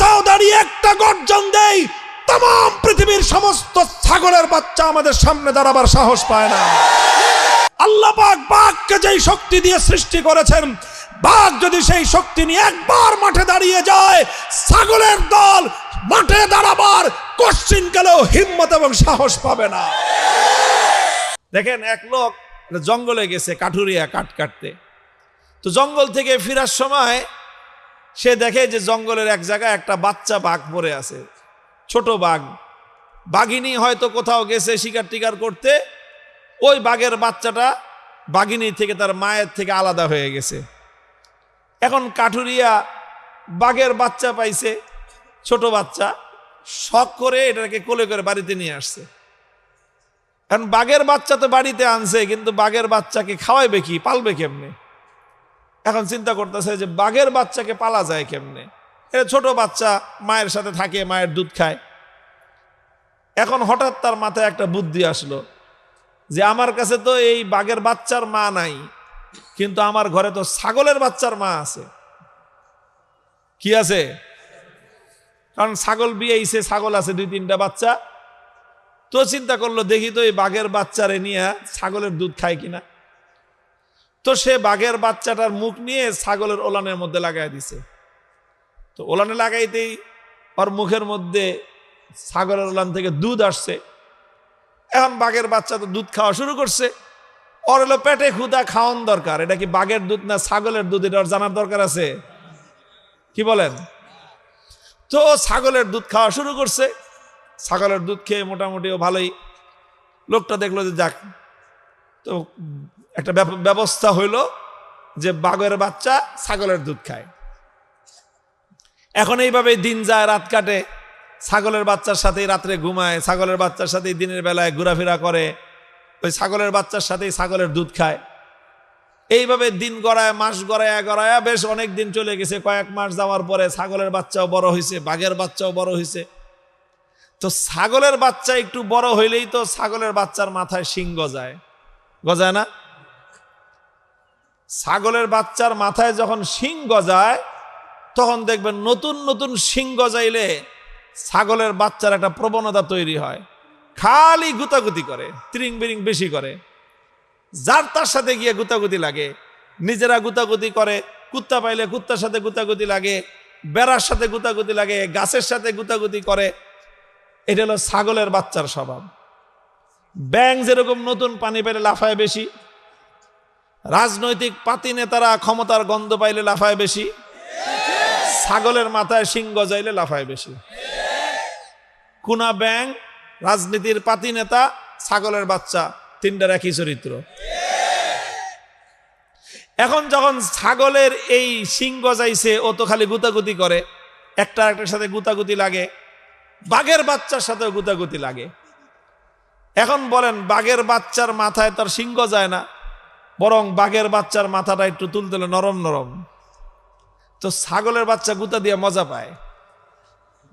কোথাও দাঁড়িয়ে একটা গর্জন দেই, तमाम পৃথিবীর সমস্ত ছাগলের বাচ্চা আমাদের সামনে দাঁড়াবার সাহস পায় না। আল্লাহ পাক বাঘকে যেই শক্তি দিয়ে সৃষ্টি করেছেন, বাঘ যদি সেই শক্তি নিয়ে একবার মাঠে দাঁড়িয়ে যায়, ছাগলের দল মাঠে দাঁড়াবার কোশ্চিনকালেও হিম্মত এবং সাহস পাবে না। দেখেন, এক লোক জঙ্গলে গেছে কাঠুরিয়া কাঠ কাটতে। তো জঙ্গল থেকে ফেরার সময় সে দেখে যে জঙ্গলের এক জায়গায় একটা বাচ্চা বাঘ পড়ে আছে, ছোট বাঘ। বাঘিনী হয়তো কোথাও গেছে শিকার টিকার করতে, ওই বাঘের বাচ্চাটা বাঘিনী থেকে তার মায়ের থেকে আলাদা হয়ে গেছে। এখন কাঠুরিয়া বাঘের বাচ্চা পাইছে, ছোট বাচ্চা, শখ করে এটাকে কোলে করে বাড়িতে নিয়ে আসছে। এখন বাঘের বাচ্চা তো বাড়িতে আনছে, কিন্তু বাঘের বাচ্চাকে খাওয়াইবে কি, পালবে কেমনে? এখন চিন্তা করতেছে যে বাঘের বাচ্চাকে পালা যায় কেমনে। এটা ছোট বাচ্চা, মায়ের সাথে থাকে, মায়ের দুধ খায়। এখন হঠাৎ তার মাথায় একটা বুদ্ধি আসলো যে আমার কাছে তো এই বাঘের বাচ্চার মা নাই, কিন্তু আমার ঘরে তো ছাগলের বাচ্চার মা আছে। কি আছে? কারণ ছাগল বিয়েছে, ছাগল আছে 2-3টা বাচ্চা। তো চিন্তা করলো দেখি তো এই বাঘের বাচ্চারে নিয়ে ছাগলের দুধ খায় কিনা। তো সে বাঘের বাচ্চাটার মুখ নিয়ে ছাগলের ওলানের মধ্যে লাগাই দিছে। তো ওলানে লাগাইতেই ওর মুখের মধ্যে ছাগলের ওলান থেকে দুধ আসছে। এখন বাঘের বাচ্চা তো দুধ খাওয়া শুরু করছে। ওর হলো পেটে ক্ষুধা, খাওয়ান দরকার। এটা কি বাঘের দুধ না ছাগলের দুধ, এটা ওর জানার দরকার আছে? কি বলেন? তো ছাগলের দুধ খাওয়া শুরু করছে। ছাগলের দুধ খেয়ে মোটামুটি ভালোই। লোকটা দেখলো যে যাক, তো একটা ব্যবস্থা হইল যে বাঘের বাচ্চা ছাগলের দুধ খায়। এখন এইভাবে দিন যায়, রাত কাটে। ছাগলের বাচ্চার সাথেই রাত্রে ঘুমায়, ছাগলের বাচ্চার সাথেই দিনের বেলায় ঘোরাফেরা করে, ওই ছাগলের বাচ্চার সাথেই ছাগলের দুধ খায়। এইভাবে দিন গড়ায়, মাস গড়ায় বেশ অনেক দিন চলে গেছে। কয়েক মাস যাওয়ার পরে ছাগলের বাচ্চাও বড় হয়েছে, বাঘের বাচ্চাও বড় হয়েছে। তো ছাগলের বাচ্চা একটু বড় হইলেই তো ছাগলের বাচ্চার মাথায় শিং গজায়, গজায় না? ছাগলের বাচ্চার মাথায় যখন শিং গজায়, তখন দেখবেন নতুন নতুন শিং গজাইলে ছাগলের বাচ্চার একটা প্রবণতা তৈরি হয়, খালি গুতাগুতি করে, ত্রিং বিরিং বেশি করে। যার তার সাথে গিয়ে গুতাগুতি লাগে, নিজেরা গুতাগুতি করে, কুত্তা পাইলে কুত্তার সাথে গুতাগুতি লাগে, বেড়ার সাথে গুতাগুতি লাগে, গাছের সাথে গুতাগুতি করে। এটা হলো ছাগলের বাচ্চার স্বভাব। ব্যাং যেরকম নতুন পানি পেলে লাফায় বেশি, রাজনৈতিক পাতি নেতারা ক্ষমতার গন্ধ পাইলে লাফায় বেশি, ছাগলের মাথায় শিং গজাইলে লাফায় বেশি। কুনা ব্যাং, রাজনীতির পাতি নেতা, ছাগলের বাচ্চা, তিনটার একই চরিত্র। এখন যখন ছাগলের এই শিং গজাইছে, ও তো খালি গুতাগুতি করে, একটার সাথে গুতাগুতি লাগে, বাঘের বাচ্চার সাথেও গুতাগুতি লাগে। এখন বলেন, বাঘের বাচ্চার মাথায় তার শিং গজায় না, বরং বাঘের বাচ্চার মাথাটা একটু তুলতুলে নরম নরম। তো ছাগলের বাচ্চা গুতা দিয়ে মজা পায়,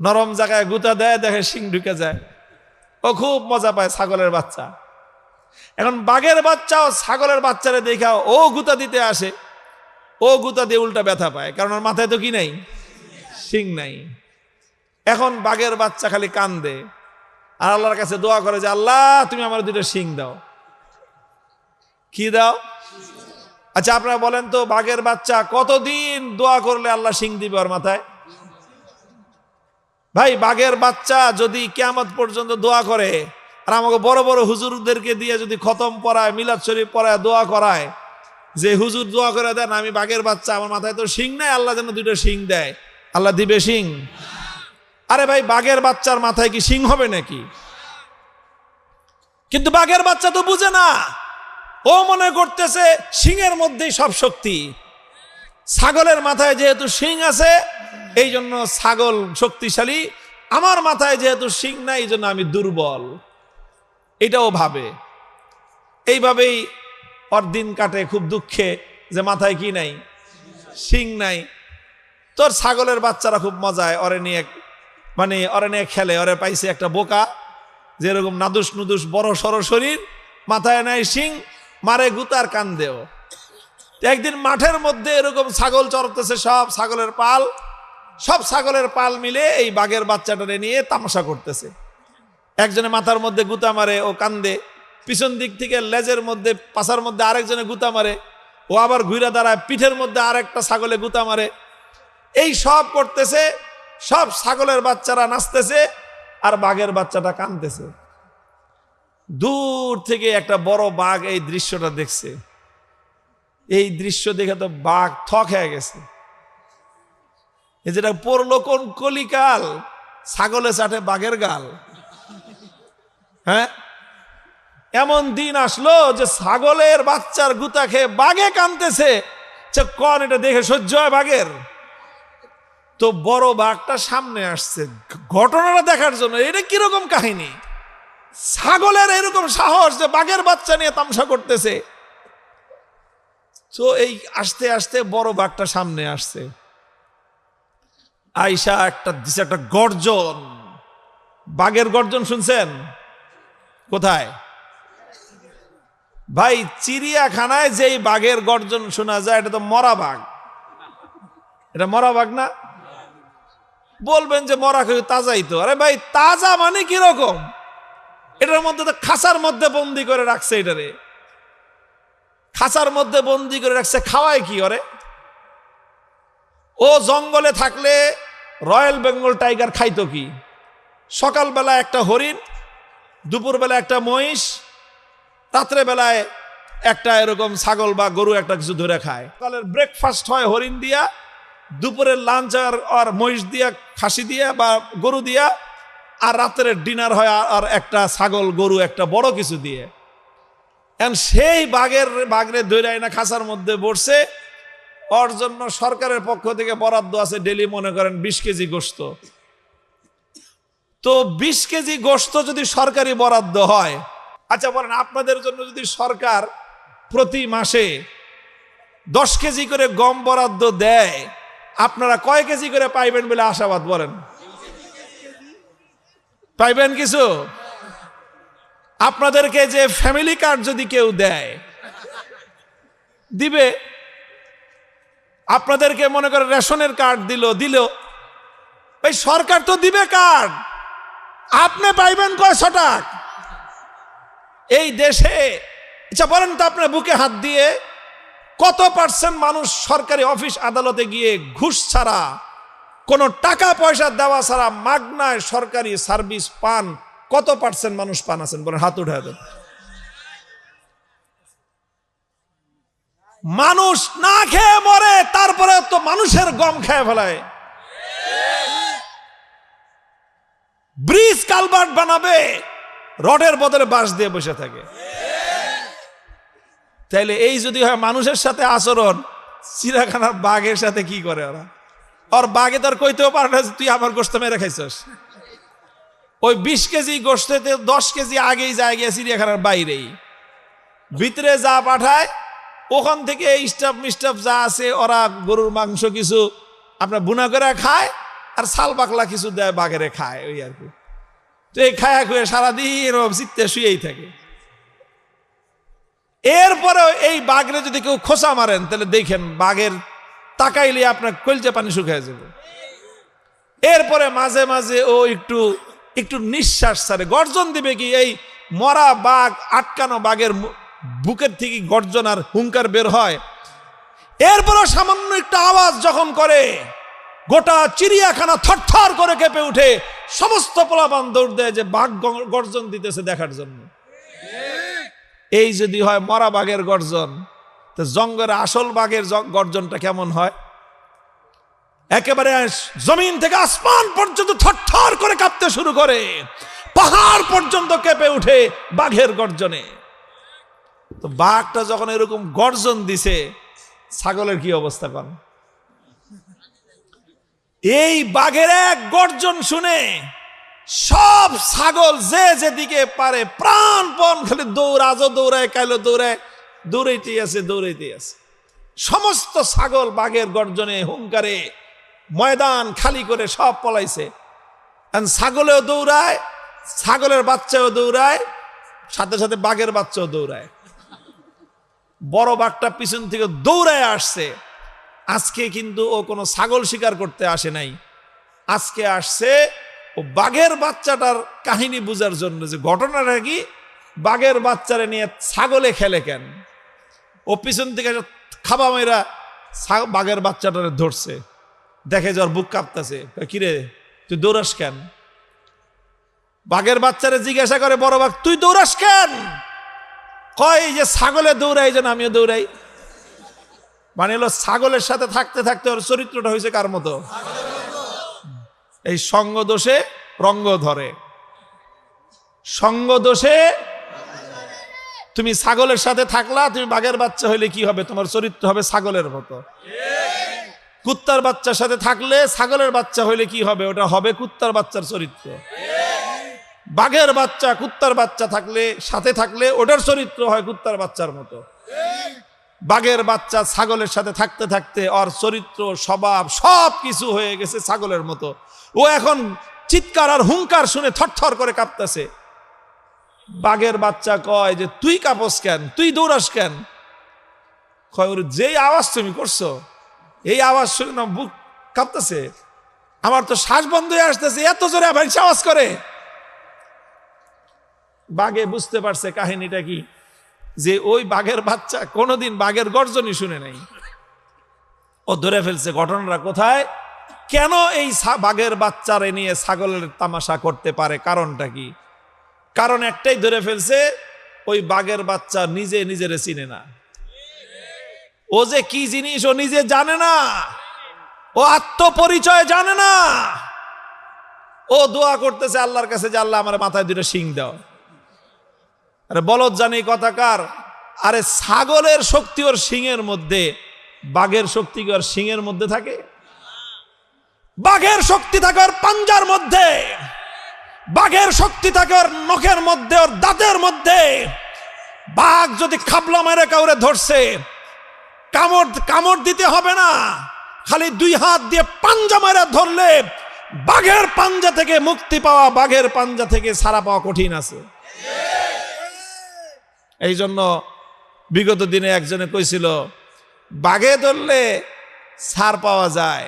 নরম জায়গায় গুতা দেয়, দেখে শিং ঢুকে যায়, ও খুব মজা পায় ছাগলের বাচ্চা। এখন বাঘের বাচ্চাও ছাগলের বাচ্চারে দেখা ও গুতা দিতে আসে, ও গুতা দিয়ে উল্টা ব্যথা পায়, কারণ ওর মাথায় তো কি নাই, শিং নাই। এখন বাঘের বাচ্চা খালি কান্দে আর আল্লাহর কাছে দোয়া করে যে আল্লাহ তুমি আমার 2টা শিং দাও। কি দাও? আচ্ছা আপনারা বলেন তো, বাঘের বাচ্চা কতদিন দোয়া করলে আল্লাহ শিং দিবে ওর মাথায়? ভাই, বাঘের বাচ্চা যদি কিয়ামত পর্যন্ত দোয়া করে, আর আমাকে বড় বড় হুজুরদেরকে দিয়ে যদি খতম পড়ায়, মিলাদ শরীফ পড়ায়, দোয়া করায় যে হুজুর দোয়া করে দেন আমি বাঘের বাচ্চা, আমার মাথায় তো শিং নাই, আল্লাহ যেন 2টা শিং দেয়, আল্লাহ দিবে শিং? আরে ভাই, বাঘের বাচ্চার মাথায় কি শিং হবে নাকি? কিন্তু বাঘের বাচ্চা তো বুঝে না, ও মনে করতেছে শিংয়ের মধ্যেই সব শক্তি। ছাগলের মাথায় যেহেতু শিং আছে এই জন্য ছাগল শক্তিশালী, আমার মাথায় যেহেতু শিং নাই এই জন্য আমি দুর্বল, এটাও ভাবে। এইভাবেই ওর দিন কাটে খুব দুঃখে যে মাথায় কি নাই, শিং নাই। তোর ছাগলের বাচ্চারা খুব মজায়, ওরে নিয়ে খেলে। ওরে পাইছে একটা বোকা, যেরকম নাদুস নুদুস বড় সড় শরীর, মাথায় নাই শিং, মারে গুতার কান্দেও। একদিন মাঠের মধ্যে এরকম ছাগল চড়তেছে, সব ছাগলের পাল, সব ছাগলের পাল মিলে এই বাঘের বাচ্চাটারে নিয়ে তামাশা করতেছে। একজনে মাথার মধ্যে গুতা মারে, ও কান্দে, পিছন দিক থেকে লেজের মধ্যে পাছার মধ্যে আরেকজনে গুতা মারে, ও আবার ঘুরে দাঁড়ায়, পিঠের মধ্যে আরেকটা ছাগলে গুতা মারে। এই সব করতেছে, সব ছাগলের বাচ্চারা নাচতেছে আর বাঘের বাচ্চাটা কাঁদতেছে। দূর থেকে একটা বড় বাঘ এই দৃশ্যটা দেখছে। এই দৃশ্য দেখে তো বাঘ থক হয়ে গেছে। এই যেটা পড়লো কোন কলিকাল, ছাগলে চাটে বাঘের গাল। হ্যাঁ, এমন দিন আসলো যে ছাগলের বাচ্চার গুতা খেয়ে বাঘে কাঁদতেছে। কন এটা দেখে সহ্য হয় বাঘের? তো বড় বাঘটা সামনে আসছে ঘটনাটা দেখার জন্য। এটা কিরকম কাহিনী? ছাগলের এরকম সাহস যে বাঘের বাচ্চা নিয়ে তামসা করতেছে। তো এই আস্তে আস্তে বড় বাঘটা সামনে আসছে, আইসা দিছে একটা গর্জন। বাঘের গর্জন শুনছেন কোথায় ভাই? চিড়িয়াখানায় যেই বাঘের গর্জন শোনা যায় এটা তো মরা বাঘ। এটা মরা বাঘ না? বলবেন যে মরা কেউ তাজাই তো। আরে ভাই, তাজা মানে কিরকম? এটার মধ্যে তো খাঁচার মধ্যে বন্দি করে রাখছে। এটারে খাঁচার মধ্যে বন্দি করে রাখছে, খাওয়ায় কি ওরে? ও জঙ্গলে থাকলে রয়্যাল বেঙ্গল টাইগার খাইতো কি? সকালবেলা একটা হরিণ, দুপুরবেলা একটা মহিষ, রাত্রে বেলায় একটা এরকম ছাগল বা গরু একটা কিছু ধরে খায়। সকালের ব্রেকফাস্ট হয় হরিণ দিয়া, দুপুরের লাঞ্চ আর মহিষ দিয়া, খাসি দিয়া বা গরু দিয়া, আর রাত্রের ডিনার হয় আর একটা ছাগল গরু একটা বড় কিছু দিয়ে। সেই বাঘরে ধরে না খাঁচার মধ্যে বসছে। ওর জন্য সরকারের পক্ষ থেকে বরাদ্দ আছে ডেলি মনে করেন 20 কেজি গোশত। তো 20 কেজি গোশত যদি সরকারি বরাদ্দ হয়, আচ্ছা বলেন আপনাদের জন্য যদি সরকার প্রতি মাসে 10 কেজি করে গম বরাদ্দ দেয়, আপনারা কয় কেজি করে পাইবেন বলে আশাবাদ? বলেন, পাইবেন কিছু? আপনাদেরকে যে ফ্যামিলি কার্ড যদি কেউ দেয়, দিবে। আপনাদেরকে মনে করে রেশনের কার্ড দিল, ভাই সরকার তো দিবে কার্ড, আপনি পাইবেন কয়শো টাকা? এই দেশে আচ্ছা বলেন তো, আপনার বুকে হাত দিয়ে কত পার্সেন্ট মানুষ সরকারি অফিস আদালতে গিয়ে ঘুষ ছাড়া, কোনো টাকা পয়সা দেওয়া ছাড়া মাগনায় সরকারি সার্ভিস পান? কত পার্সেন্ট মানুষ পান আছেন বলেন, হাত উঠায় দেন। মানুষ না খেয়ে মরে, তারপরে তো মানুষের গম খেয়ে ফেলায়। ব্রিজ কালভার্ট বানাবে, রডের বদলে বাঁশ দিয়ে বসে থাকে। তাইলে এই যদি হয় মানুষের সাথে আচরণ, চিড়িয়াখানার বাঘের সাথে কি করে ওরা? আর বাঘে তার কইতেও পারে না তুই আমার গোশত মেরে খাইছস। ওই 20 কেজি গোশতে 10 কেজি আগেই যায় গিয়ে চিড়িয়াখানার বাইরেই, ভিতরে যা পাঠায় ওখান থেকে স্টাফ মিস্টাফ যা আছে ওরা গরুর মাংস কিছু আপনার বুনা করে খায়, আর ছাল পাকলা কিছু দেয় বাঘেরে খায়, ওই আর কি। তো এই খায়া খুয়ে সারাদিন চিত্তে শুয়েই থাকে। এরপরে এই বাঘরে যদি কেউ খোঁচা মারেন, তাহলে দেখেন বাঘের তাকাইলে আপনার কলজে পানি শুকিয়ে যাবে। এরপরে মাঝে মাঝে ও একটু নিঃশ্বাস ছাড়ে, গর্জন দিবে কি? এই মরা বাঘ, আটকানো বাঘের বুকের থেকে গর্জন আর হুঙ্কার বের হয়। এরপরও সামান্য একটু আওয়াজ যখন করে, গোটা চিড়িয়াখানা থরথর করে কেঁপে উঠে, সমস্ত পোলাপান দৌড় দেয় যে বাঘ গর্জন দিতেছে দেখার জন্য। এই যদি হয় মরা বাঘের গর্জন, তো জঙ্গলের আসল বাঘের গর্জনটা কেমন হয়? একেবারে জমিন থেকে আসমান পর্যন্ত থরথর করে কাঁপতে শুরু করে, পাহাড় পর্যন্ত কেঁপে উঠে বাঘের গর্জনে। তো বাঘটা যখন এরকম গর্জন দিছে, ছাগলের কি অবস্থা কর? এই বাঘের এক গর্জন শুনে সব ছাগল যে যেদিকে পারে প্রাণপণ খালি দৌড়াজো দৌড়ায়, কাইলো দৌড়ায়, দৌড়াইতেই আছে। সমস্ত ছাগল বাঘের গর্জনে হুঙ্কারে ময়দান খালি করে সব পলাইছে। ছাগলেও দৌড়ায়, ছাগলের বাচ্চাও দৌড়ায়, সাথে সাথে বাঘের বাচ্চাও দৌড়ায়। বড় বাঘটা পিছন থেকে দৌড়ায় আসছে। আজকে কিন্তু ও কোনো ছাগল শিকার করতে আসে নাই, আজকে আসছে ও বাঘের বাচ্চাটার কাহিনী বোঝার জন্য, যে ঘটনাটা কি, বাঘের বাচ্চারে নিয়ে ছাগলে খেলে কেন। ও পিছন থেকে খাবা মেয়েরা বাঘের বাচ্চাটারে ধরছে, দেখে যে ওর বুক কাঁপতেছে, কিরে তুই দৌড়াস কেন? বাঘের বাচ্চারে জিজ্ঞাসা করে বড় বাঘ, তুই দৌড়াস কেন? কয় যে ছাগলে দৌড়াই, যেন আমিও দৌড়াই। মানে হলো ছাগলের সাথে থাকতে থাকতে ওর চরিত্রটা হয়েছে কার মতো? এই সঙ্গ দোষে রঙ্গ ধরে। সঙ্গ দোষে তুমি ছাগলের সাথে থাকলা, তুমি বাঘের বাচ্চা হইলে কি হবে? তোমার চরিত্র হবে ছাগলের মতো। কুত্তার বাচ্চার সাথে থাকলে ছাগলের বাচ্চা হইলে কি হবে? ওটা হবে কুত্তার বাচ্চার চরিত্র। বাঘের বাচ্চা কুত্তার বাচ্চা থাকলে, সাথে থাকলে ওটার চরিত্র হয় কুত্তার বাচ্চার মতো। বাঘের বাচ্চা ছাগলের সাথে থাকতে থাকতে ওর চরিত্র স্বভাব সব কিছু হয়ে গেছে ছাগলের মতো। ও এখন চিৎকার আর হুঙ্কার শুনে থরথর করে কাঁপতেছে। বাঘের বাচ্চা কয় যে তুই কাঁপস কেন, তুই দৌড়াস কেন? কয় ওর যেই আওয়াজ তুমি করছো, এই আওয়াজ শুনে না বুক কাঁপতেছে, আমার তো শ্বাস বন্ধ হয়ে আসতেছে, এত জোরে আওয়াজ করে। বাঘে বুঝতে পারছে কাহিনীটা কি, যে ওই বাঘের বাচ্চা কোনোদিন বাঘের গর্জনই শুনে নাই। ও ধরে ফেলছে ঘটনাটা কোথায়, কেন এই বাঘের বাচ্চারে নিয়ে ছাগলের তামাশা করতে পারে, কারণটা কি? কারণ একটাই ধরে ফেলছে, ওই বাঘের বাচ্চা নিজে নিজেরে চিনে না। ও যে কি জিনিস ও নিজে জানে না, ও আত্মপরিচয় জানে না। ও দোয়া করতেছে আল্লাহর কাছে যে আল্লাহ আমার মাথায় দুটো শিং দাও। আরে বলদ জানি কথাকার, আরে ছাগলের শক্তি ওর শিংয়ের মধ্যে, বাঘের শক্তি কি ওর শিংয়ের মধ্যে থাকে? বাঘের শক্তি থাকে ওর পাঞ্জার মধ্যে, বাঘের শক্তি থাকে ওর নখের মধ্যে, ওর দাঁতের মধ্যে। বাঘ যদি খাবলা মেরে কাউরে ধরছে, কামড় দিতে হবে না, খালি দুই হাত দিয়ে পাঞ্জা মেরে ধরলে বাঘের পাঞ্জা থেকে মুক্তি পাওয়া, বাঘের পাঞ্জা থেকে ছাড়া পাওয়া কঠিন আছে। এই জন্য বিগত দিনে একজনে কইছিল, বাঘে ধরলে ছাড় পাওয়া যায়,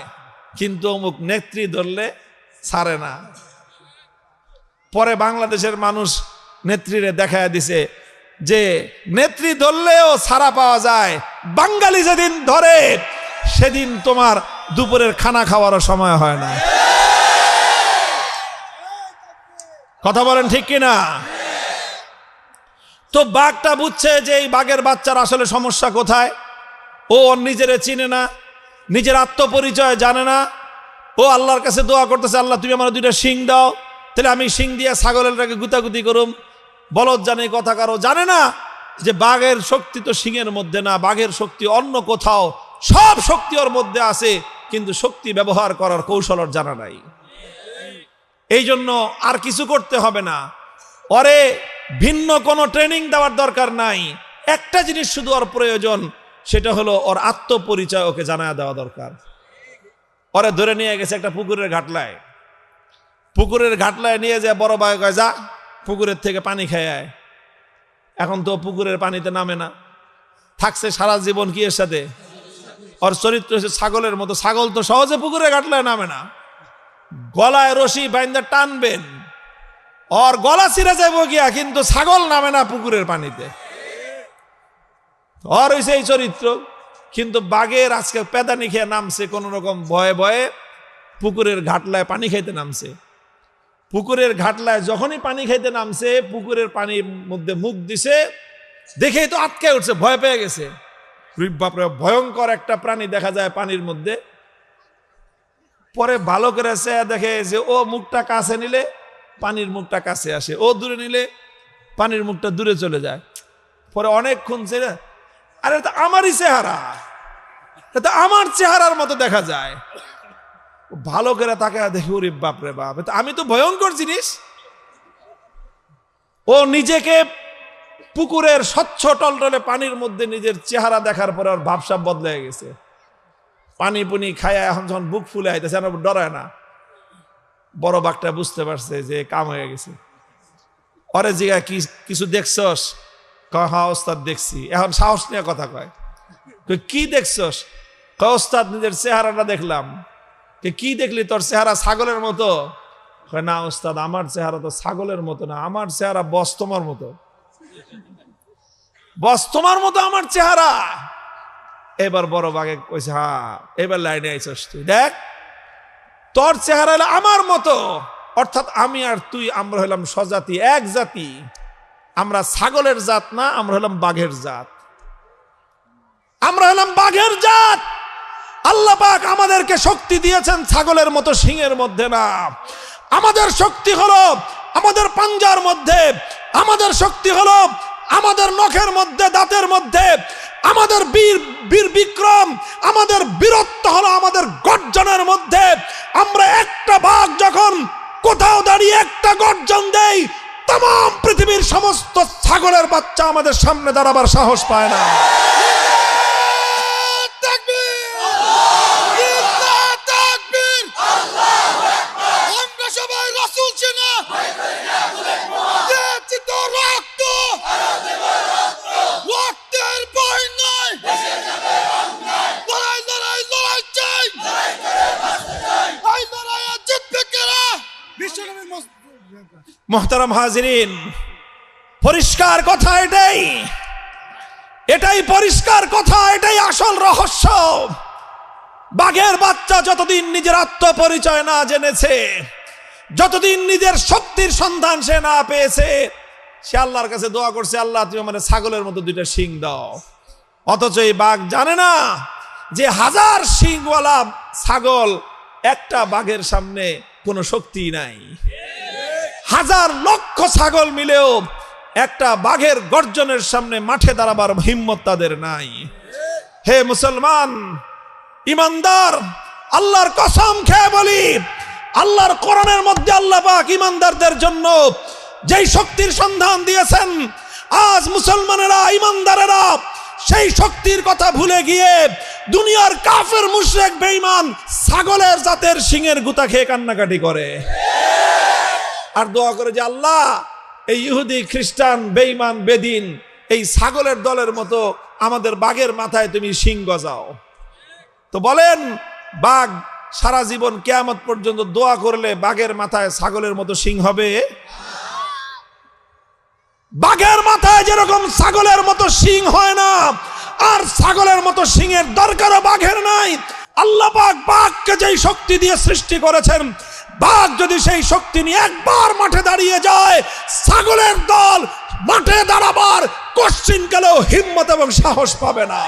কিন্তু অমুক নেত্রী ধরলে ছাড়ে না। পরে বাংলাদেশের মানুষ নেত্রীরে দেখায় দিছে যে নেত্রী ধরলেও ছাড়া পাওয়া যায়, বাঙালি যেদিন ধরে সেদিন তোমার দুপুরের খানা খাওয়ারও সময় হয় না। কথা বলেন ঠিক কিনা? তো বাঘটা বুঝছে যে এই বাঘের বাচ্চার আসলে সমস্যা কোথায়। ও নিজেরে চিনে না, নিজের আত্মপরিচয় জানে না। ও আল্লাহর কাছে দোয়া করতেছে, আল্লাহ তুমি আমার দুইটা শিং দাও, তাহলে আমি শিং দিয়ে ছাগলেরটাকে গুতাগুতি করুম। বলদ জানে কথা কারো জানে না যে বাঘের শক্তি তো শিংয়ের মধ্যে না, বাঘের শক্তি অন্য কোথাও। সব শক্তি ওর মধ্যে আছে, কিন্তু শক্তি ব্যবহার করার কৌশল ওর জানা নাই। এই জন্য আর কিছু করতে হবে না, ওরে ভিন্ন কোনো ট্রেনিং দেওয়ার দরকার নাই। একটা জিনিস শুধু ওর প্রয়োজন, সেটা হলো ওর আত্মপরিচয় ওকে জানায় দেওয়া দরকার। ওরে ধরে নিয়ে গেছে একটা পুকুরের ঘাটলায়। পুকুরের ঘাটলায় নিয়ে যায় বড় ভাই কয় যা পুকুরের থেকে পানি খেয়ে আয়। এখন তো পুকুরের পানিতে নামে না, থাকছে সারা জীবন কি এর সাথে? ওর চরিত্র হচ্ছে ছাগলের মতো। ছাগল তো সহজে পুকুরের ঘাটলায় নামে না, গলায় রশি বাইন্দা টানবেন, ওর গলা ছিঁড়ে যাবো গিয়া, কিন্তু ছাগল নামে না পুকুরের পানিতে। ওর হয়েছে এই চরিত্র। কিন্তু বাঘের আজকে পেদানি খেয়ে নামছে কোন রকম ভয়ে ভয়ে, পুকুরের ঘাটলায় পানি খাইতে নামছে। পুকুরের ঘাটলায় যখনই পানি খাইতে নামছে, পুকুরের পানির মধ্যে মুখ দিছে, দেখেই তো আটকে উঠছে, ভয় পেয়ে গেছে। বাপরে, ভয়ঙ্কর একটা প্রাণী দেখা যায় পানির মধ্যে। পরে ভালো করে দেখে যে ও মুখটা কাছে নিলে পানির মুখটা কাছে আসে, ও দূরে নিলে পানির মুখটা দূরে চলে যায়। পরে অনেকক্ষণ ছেড়ে, আরে এটা আমারই চেহারা, এটা আমার চেহারার মতো দেখা যায়। ভালো করে তাকে দেখে, ওরে বাপরে বাপ, আমি তো ভয়ঙ্কর জিনিস। ও নিজেকে পুকুরের স্বচ্ছ টলটলে পানির মধ্যে নিজের চেহারা দেখার পরে ওর ভাবসাব বদলে গেছে। পানি পুনি খায়া এখন যখন বুক ফুলে আইতেছে, ডরায় না। বড় বাঘটা বুঝতে পারছে যে কাম হয়ে গেছে। পরে জিগা কিছু দেখছস? কয় হ্যাঁ ওস্তাদ দেখছি। এখন সাহস নিয়ে কথা কয়, কি দেখছস? কয় ওস্তাদ নিজের চেহারাটা দেখলাম। কি দেখলি, তোর চেহারা ছাগলের মতো? না ওস্তাদ, আমার চেহারা তো ছাগলের মতো না, আমার চেহারা বস্তমার মতো। বস্তমার মতো আমার চেহারা। এবার বড় বাঘে কইছে, হ্যাঁ এবার লাইনে আইছস তুই, দেখ তোর চেহারা হলো আমার মতো, অর্থাৎ আমি আর তুই আমরা হলাম স্বজাতি, এক জাতি। আমরা ছাগলের জাত না, আমরা হলাম বাঘের জাত। আমরা হলাম বাঘের জাত। আল্লাহ পাক আমাদেরকে শক্তি দিয়েছেন ছাগলের মতো সিংহের মধ্যে না। আমাদের শক্তি হলো আমাদের পাঞ্জার মধ্যে, আমাদের শক্তি হলো আমাদের নখের মধ্যে, দাঁতের মধ্যে। আমাদের বীর বিক্রম, আমাদের বীরত্ব হলো আমাদের গর্জনের মধ্যে। আমরা একটা বাঘ যখন কোথাও দাঁড়িয়ে একটা গর্জন দেই, तमाम পৃথিবীর সমস্ত ছাগলের বাচ্চা আমাদের সামনে দাঁড়াবার সাহস পায় না। মোহতারাম হাজিরিন, পরিষ্কার কথা এটাই, এটাই পরিষ্কার কথা, এটাই আসল রহস্য। বাঘের বাচ্চা যতদিন নিজের আত্মপরিচয় না জেনেছে, যতদিন নিজের শক্তির সন্ধান সে না পেয়েছে, সে আল্লাহর কাছে দোয়া করছে, আল্লাহ তুমি মানে ছাগলের মতো দুইটা শিং দাও। অথচ এই বাঘ জানে না যে হাজার শিংওয়ালা ছাগল একটা বাঘের সামনে কোনো শক্তি নাই। হাজার লক্ষ ছাগল মিলেও একটা বাঘের গর্জনের সামনে মাঠে দাঁড়াবার হিম্মত তাদের নাই। হে মুসলমান ইমানদার, আল্লাহর কসম খেয়ে বলি, আল্লাহর কোরআনের মধ্যে আল্লাহ পাক ইমানদারদের জন্য যেই শক্তির সন্ধান দিয়েছেন, আজ মুসলমানেরা ইমানদারেরা সেই শক্তির কথা ভুলে গিয়ে দুনিয়ার কাফের মুশরিক বেঈমান ছাগলের জাতের শিংয়ের গুতা খেয়ে কান্নাকাটি করে আর দোয়া করে যে আল্লাহ এই ইহুদি খ্রিস্টান বেঈমান বেদিন এই ছাগলের দলের মতো আমাদের বাঘের মাথায় তুমি শিং গজাও। তো বলেন, বাঘ সারা জীবন কিয়ামত পর্যন্ত দোয়া করলে বাঘের মাথায় ছাগলের মতো শিং হবে? বাঘের মাথায় যেরকম ছাগলের মতো শিং হয় না, আর ছাগলের মতো শিংয়ের দরকারও বাঘের নাই। আল্লাহ পাক বাঘকে যেই শক্তি দিয়ে সৃষ্টি করেছেন, বাঘ যদি সেই শক্তি নিয়ে একবার মাঠে দাঁড়িয়ে যায়, ছাগলের দল মাঠে দাঁড়াবার কোশ্চিনকালেও হিম্মত এবং সাহস পাবে না।